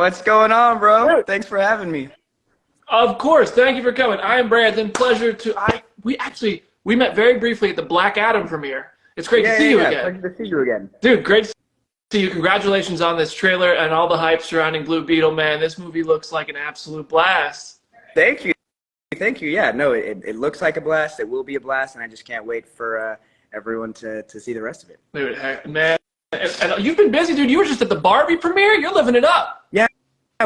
What's going on, bro? Thanks for having me. Of course. Thank you for coming. I am Brandon. Pleasure to we met very briefly at the Black Adam premiere. It's great to see you again. Pleasure to see you again. Dude, great to see you. Congratulations on this trailer and all the hype surrounding Blue Beetle, man. This movie looks like an absolute blast. Thank you. Thank you. Yeah, no, it looks like a blast. It will be a blast, and I just can't wait for everyone to see the rest of it. Dude, man. And you've been busy, dude. You were just at the Barbie premiere. You're living it up. Yeah,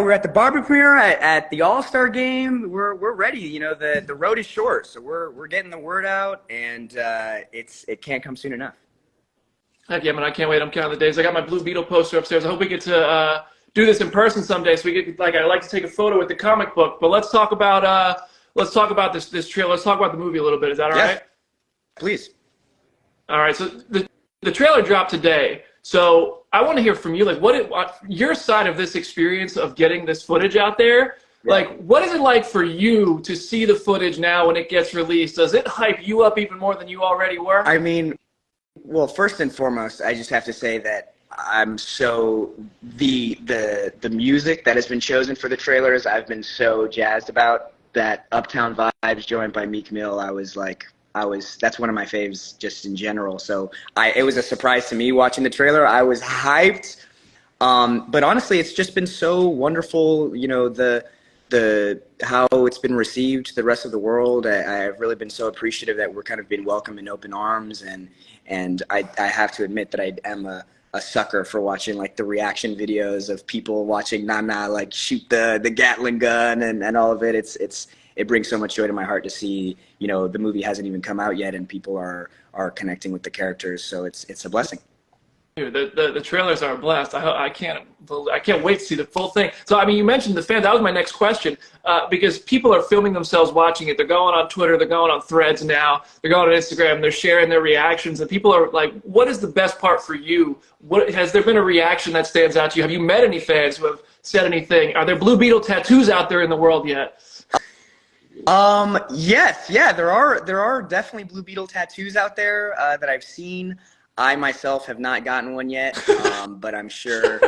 we're at the Barbie premiere, at the All-Star game. We're ready. You know, the road is short, so we're getting the word out, and it can't come soon enough. Heck yeah, man! I can't wait. I'm counting the days. I got my Blue Beetle poster upstairs. I hope we get to do this in person someday. So we get I'd like to take a photo with the comic book. But let's talk about this trailer. Let's talk about the movie a little bit. Is that all right? Please. All right. So the trailer dropped today. So I want to hear from you, like, what your side of this experience of getting this footage out there. Yeah. Like, what is it like for you to see the footage now when it gets released? Does it hype you up even more than you already were? I mean, well, first and foremost, I just have to say that I'm so the music that has been chosen for the trailers, I've been so jazzed about. That Uptown Vibes joined by Meek Mill, that's one of my faves just in general. So it was a surprise to me watching the trailer. I was hyped. But honestly, it's just been so wonderful, you know, how it's been received to the rest of the world. I've really been so appreciative that we're kind of being welcomed in open arms, and I have to admit that I am a sucker for watching like the reaction videos of people watching Nana like shoot the Gatling gun and all of it. It brings so much joy to my heart to see, you know, the movie hasn't even come out yet and people are connecting with the characters. So it's a blessing. Dude, the trailers are a blast. I can't wait to see the full thing. So, I mean, you mentioned the fans. That was my next question, because people are filming themselves watching it. They're going on Twitter. They're going on Threads now. They're going on Instagram. They're sharing their reactions. And people are like, what is the best part for you? Has there been a reaction that stands out to you? Have you met any fans who have said anything? Are there Blue Beetle tattoos out there in the world yet? Yes. Yeah, there are definitely Blue Beetle tattoos out there that I've seen. I myself have not gotten one yet, but I'm sure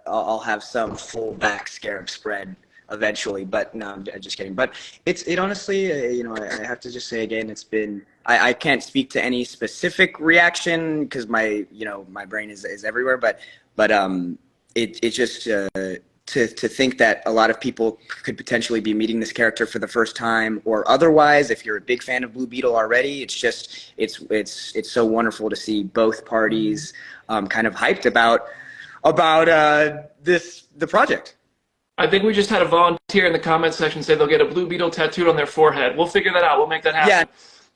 I'll have some full back scarab spread eventually. But no, I'm just kidding. But it honestly, you know, I have to just say again, it's been. I can't speak to any specific reaction because my brain is everywhere. But it just. To think that a lot of people could potentially be meeting this character for the first time, or otherwise, if you're a big fan of Blue Beetle already, it's so wonderful to see both parties kind of hyped about the project. I think we just had a volunteer in the comments section say they'll get a Blue Beetle tattooed on their forehead. We'll figure that out. We'll make that happen.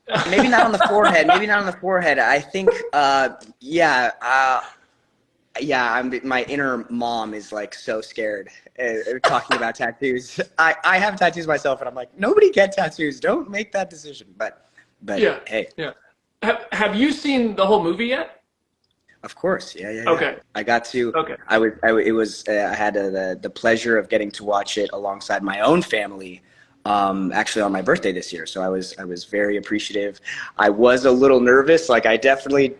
Yeah, maybe not on the forehead. Maybe not on the forehead. I think, my inner mom is like so scared talking about tattoos. I have tattoos myself, and I'm like, nobody get tattoos. Don't make that decision. But yeah, hey, yeah. Have you seen the whole movie yet? Of course, yeah. Okay. I got to. Okay. I had the pleasure of getting to watch it alongside my own family. Actually on my birthday this year, so I was very appreciative. I was a little nervous. Like I definitely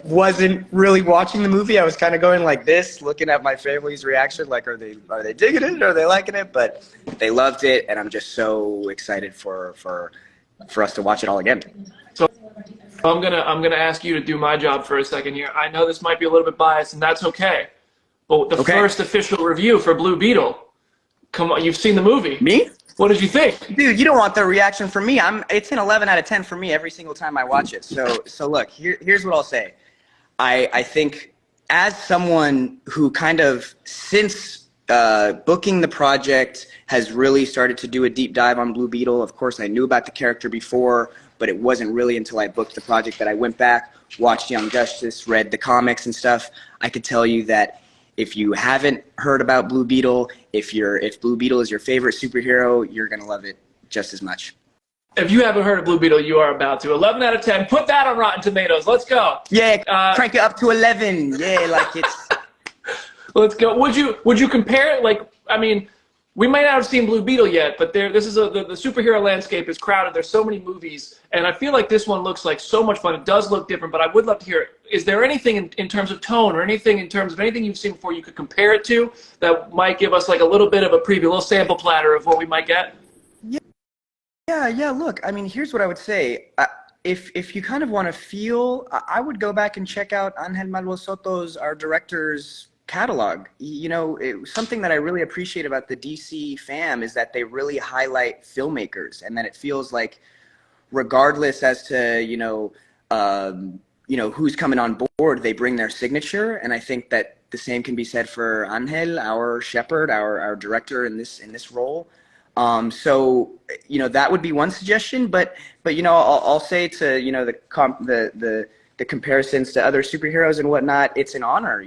wasn't really watching the movie. I was kind of going like this, looking at my family's reaction, like are they digging it? Are they liking it? But they loved it, and I'm just so excited for us to watch it all again. So I'm gonna ask you to do my job for a second here. I know this might be a little bit biased, and that's okay. But the first official review for Blue Beetle. Come on, you've seen the movie. Me? What did you think? Dude, you don't want the reaction from me. It's an 11 out of 10 for me every single time I watch it. So look, here's what I'll say. I think as someone who kind of, since booking the project, has really started to do a deep dive on Blue Beetle. Of course, I knew about the character before, but it wasn't really until I booked the project that I went back, watched Young Justice, read the comics and stuff. I could tell you that if you haven't heard about Blue Beetle, if Blue Beetle is your favorite superhero, you're going to love it just as much. If you haven't heard of Blue Beetle, you are about to. 11 out of 10. Put that on Rotten Tomatoes. Let's go. Yeah, crank it up to 11. Yeah, like it's... Let's go. Would you compare it? Like, I mean, we might not have seen Blue Beetle yet, but the superhero landscape is crowded. There's so many movies, and I feel like this one looks like so much fun. It does look different, but I would love to hear is there anything in terms of tone or anything in terms of anything you've seen before you could compare it to that might give us like a little bit of a preview, a little sample platter of what we might get? Yeah. Look, I mean, here's what I would say. If you kind of want to feel, I would go back and check out Angel Malvo Soto's, our director's catalog. You know, something that I really appreciate about the DC fam is that they really highlight filmmakers, and that it feels like, regardless as to who's coming on board, they bring their signature. And I think that the same can be said for Angel, our shepherd, our director in this role. So that would be one suggestion. But I'll say to the comparisons to other superheroes and whatnot, it's an honor.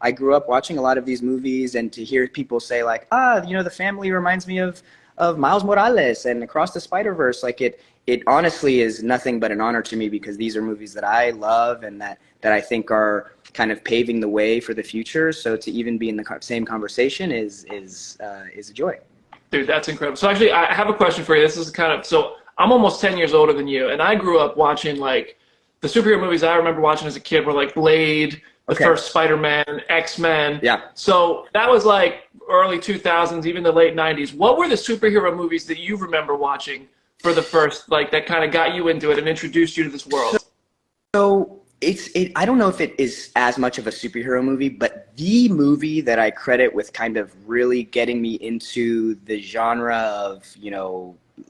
I grew up watching a lot of these movies, and to hear people say like, the family reminds me of Miles Morales and Across the Spider-Verse, like it honestly is nothing but an honor to me, because these are movies that I love and that I think are kind of paving the way for the future. So to even be in the same conversation is a joy. Dude, that's incredible. So actually, I have a question for you. This is so I'm almost 10 years older than you, and I grew up watching like the superhero movies I remember watching as a kid were like Blade, the first Spider-Man, X-Men. Yeah. So that was like early 2000s, even the late 90s. What were the superhero movies that you remember watching for the first, like, that kind of got you into it and introduced you to this world? So I don't know if it is as much of a superhero movie, but the movie that I credit with kind of really getting me into the genre of,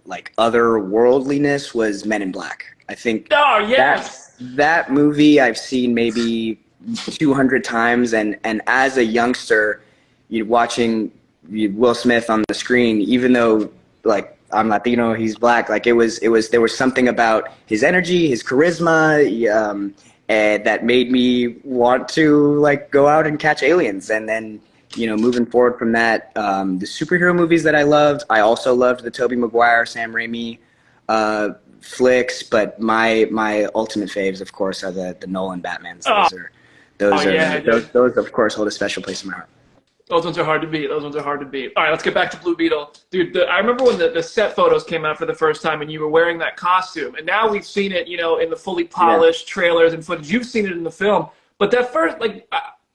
like otherworldliness was Men in Black. I think that movie I've seen maybe 200 times, and as a youngster, watching Will Smith on the screen, even though like I'm Latino, he's black, like there was something about his energy, his charisma, and that made me want to like go out and catch aliens. And then moving forward from that, the superhero movies that I loved, I also loved the Tobey Maguire, Sam Raimi flicks, but my ultimate faves, of course, are the Nolan Batmans. Those of course hold a special place in my heart. Those ones are hard to beat. All right, let's get back to Blue Beetle. Dude, I remember when the set photos came out for the first time and you were wearing that costume. And now we've seen it, in the fully polished trailers and footage. You've seen it in the film. But that first, like,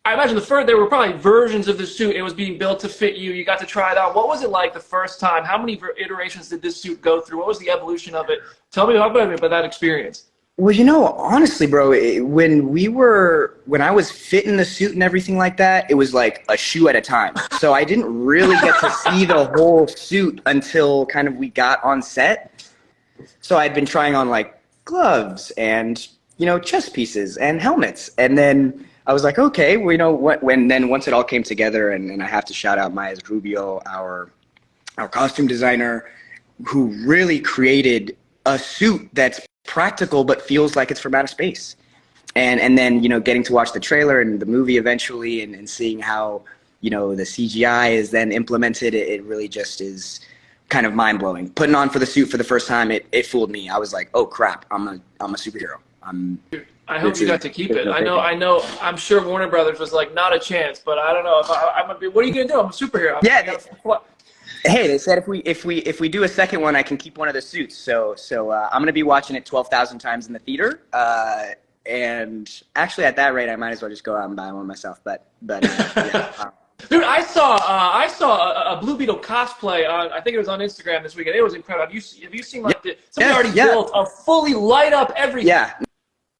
I imagine there were probably versions of the suit. It was being built to fit you. You got to try it out. What was it like the first time? How many iterations did this suit go through? What was the evolution of it? Tell me about that experience. Well, honestly, bro, when I was fitting the suit and everything like that, it was like a shoe at a time. So I didn't really get to see the whole suit until kind of we got on set. So I'd been trying on like gloves and, chest pieces and helmets. And then I was like, okay, well, once it all came together, and I have to shout out Maya Rubio, our costume designer, who really created a suit that's practical but feels like it's from outer space. And then getting to watch the trailer and the movie eventually, and seeing how the CGI is then implemented, it really just is kind of mind-blowing. Putting on for the suit for the first time, it fooled me. I was like, oh crap, I'm a superhero. Dude, I hope you got to keep it. I know. I'm sure Warner Brothers was like, not a chance, but I don't know if I'm gonna be. What are you gonna do? I'm a superhero. Hey, they said if we do a second one, I can keep one of the suits. So I'm gonna be watching it 12,000 times in the theater. And actually, at that rate, I might as well just go out and buy one myself. But yeah. Dude, I saw a Blue Beetle cosplay on, I think it was on Instagram this weekend. It was incredible. Have you seen like somebody built a fully light up everything? Yeah.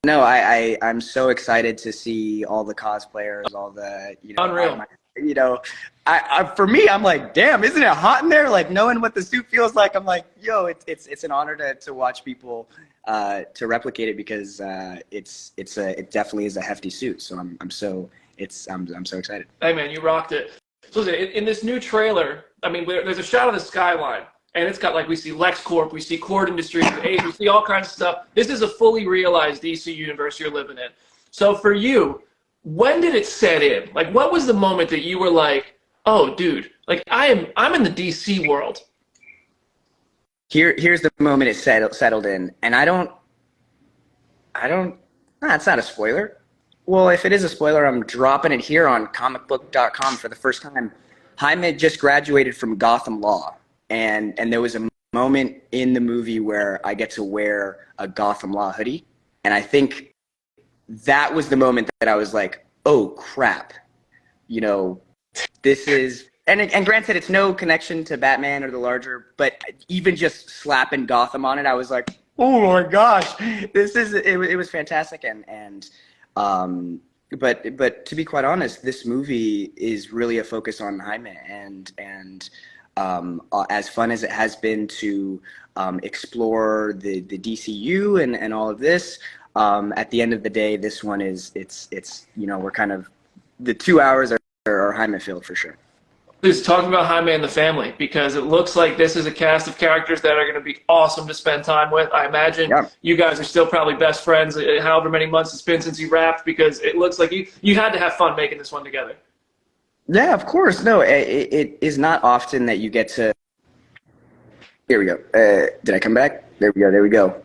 No, I'm so excited to see all the cosplayers, all the unreal. For me, I'm like, damn, isn't it hot in there? Like, knowing what the suit feels like, I'm like, yo, it's an honor to watch people to replicate it, because it definitely is a hefty suit. So I'm so excited. Hey man, you rocked it. So in this new trailer, I mean, there's a shot of the skyline, and it's got, like, we see LexCorp, we see Cord Industries, we see all kinds of stuff. This is a fully realized DC universe you're living in. So for you, when did it set in? Like, what was the moment that you were like, oh, dude, like I'm in the DC world? Here's the moment it settled in, and it's not a spoiler. Well, if it is a spoiler, I'm dropping it here on Comicbook.com for the first time. Jaime just graduated from Gotham Law, and there was a moment in the movie where I get to wear a Gotham Law hoodie, and I think that was the moment that I was like, oh crap, you know, this is, and granted, it's no connection to Batman or the larger, but even just slapping Gotham on it, I was like, oh my gosh, it was fantastic. But to be quite honest, this movie is really a focus on Jaime, and as fun as it has been to explore the DCU and all of this, at the end of the day, this one is, it's you know, we're kind of, the 2 hours are Jaime filled for sure. Please talk about Jaime and the family, because it looks like this is a cast of characters that are going to be awesome to spend time with. I imagine you guys are still probably best friends, however many months it's been since you wrapped, because it looks like you had to have fun making this one together. Yeah, of course. No, it is not often that you get to. Here we go. Did I come back? There we go. There we go.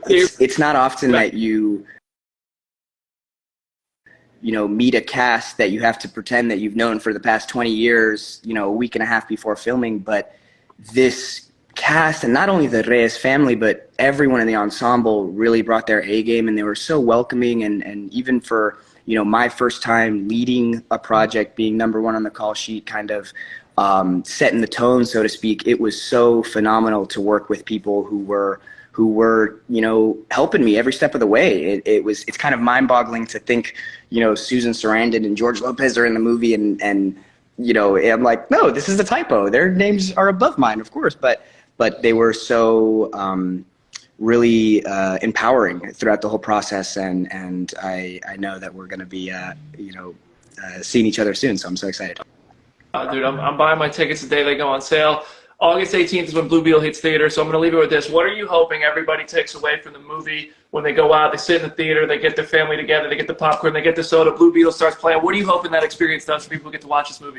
It's not often that you know, meet a cast that you have to pretend that you've known for the past 20 years, you know, a week and a half before filming. But this cast, and not only the Reyes family, but everyone in the ensemble really brought their A game, and they were so welcoming. And even for, you know, my first time leading a project, being #1 on the call sheet, kind of setting the tone, so to speak, it was so phenomenal to work with people who were, you know, helping me every step of the way. It's kind of mind-boggling to think, you know, Susan Sarandon and George Lopez are in the movie, and you know, I'm like, no, this is a typo. Their names are above mine, of course, but they were so really empowering throughout the whole process, and I know that we're going to be, you know, seeing each other soon, so I'm so excited. Dude, I'm buying my tickets the day they go on sale. August 18th is when Blue Beetle hits theater, so I'm going to leave it with this. What are you hoping everybody takes away from the movie when they go out, they sit in the theater, they get their family together, they get the popcorn, they get the soda, Blue Beetle starts playing? What are you hoping that experience does for people who get to watch this movie?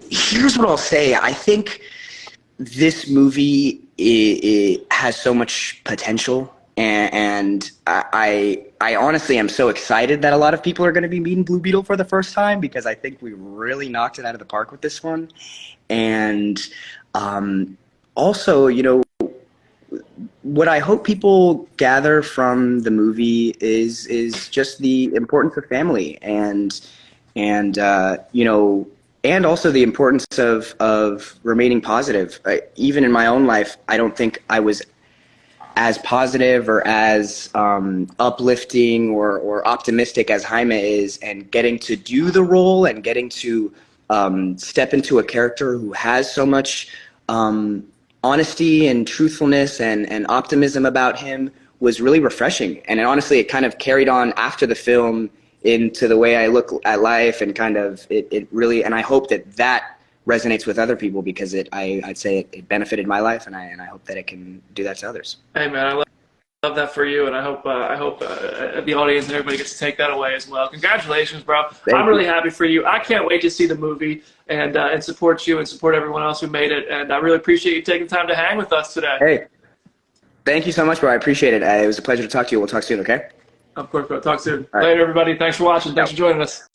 Here's what I'll say. I think this movie it has so much potential, and I honestly am so excited that a lot of people are going to be meeting Blue Beetle for the first time, because I think we really knocked it out of the park with this one. And also, you know, what I hope people gather from the movie is just the importance of family, and you know, and also the importance of remaining positive. Even in my own life, I don't think I was as positive or as uplifting or optimistic as Jaime is, and getting to do the role and getting to step into a character who has so much honesty and truthfulness and optimism about him was really refreshing. And honestly, it kind of carried on after the film into the way I look at life, and kind of it really, and I hope that resonates with other people, because I'd say it benefited my life, and I hope that it can do that to others. Hey man, I love that for you, and I hope the audience and everybody gets to take that away as well. Congratulations, bro. I'm really happy for you. I can't wait to see the movie and support you and support everyone else who made it, and I really appreciate you taking time to hang with us today. Hey, thank you so much, bro. I appreciate it. It was a pleasure to talk to you. We'll talk soon, okay? Of course, bro. Talk soon. All right. Later, everybody. Thanks for watching. Thanks for joining us.